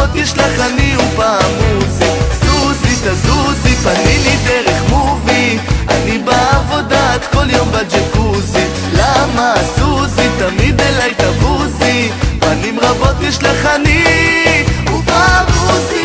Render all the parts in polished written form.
רבות יש לך אני ופעם עוזי. סוזי תזוזי פני לי דרך מובי, אני בעבודת כל יום בג'קוזי. למה סוזי תמיד אליי תבוזי, פנים רבות יש לך אני ופעם עוזי.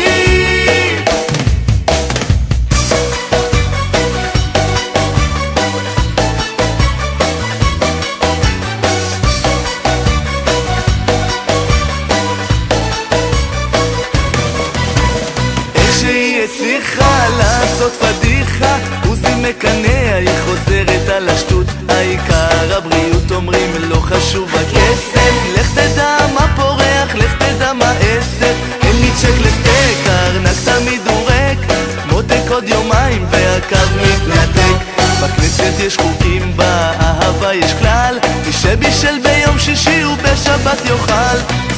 הצליחה לעשות פדיחה, עוזי מקנא, היא חוזרת על השטות. העיקר הבריאות אומרים לא חשוב הכסף, לך תדע מה פורח, לך תדע מה עשר. אין לי צ'ק לסטייק, הארנק תמיד הוא ריק, מותק עוד יומיים והקו מתנתק. בכנסת יש חוקים, באהבה יש כלל, מי שבישל ביום שישי ובשבת יאכל.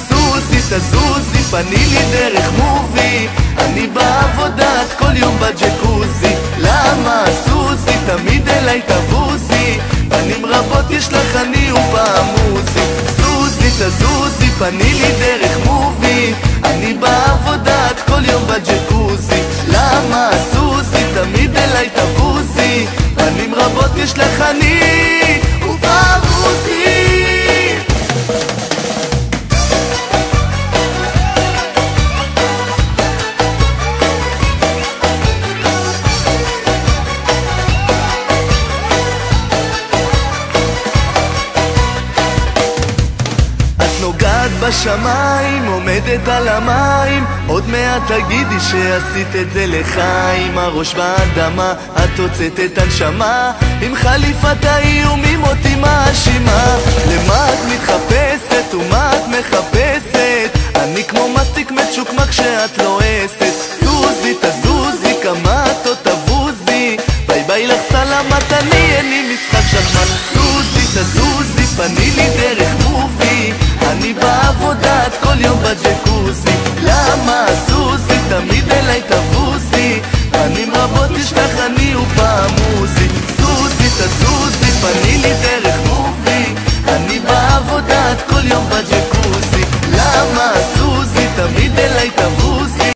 סוזי תזוזי פני לי דרך מובי, אני בעבודת כל יום בג'קוזי. למה סוזי תמיד אליי תבוזי, פנים רבות יש לך אני ופעם עוזי. סוזי תזוזי פני לי דרך מובי, אני בעבודת כל יום בג'קוזי. למה סוזי תמיד אליי תבוזי, פנים רבות יש לך אני ופעם עוזי. נוגעת בשמיים, עומדת על המים, עוד מעט תגידי שעשית את זה לחיים. הראש באדמה, את הוצאת את הנשמה, עם חליפת האיומים אותי מאשימה. למה את מתחפשת ומה את מחפשת, אני כמו מסטיק מצ'וקמק כשאת לועסת. סוזי תזוזי כמה את עוד תבוזי, ביי ביי לך סלמת אני אין לי משחק שחמט. סוזי תזוזי פני לי דרך מובי, אני בעבודת כל יום בג'קוזי. למה סוזי תמיד אליי תבוזי, פנים רבות יש לך אני ופעם עוזי. סוזי תזוזי פני לי דרך מובי, אני בעבודת כל יום בג'קוזי.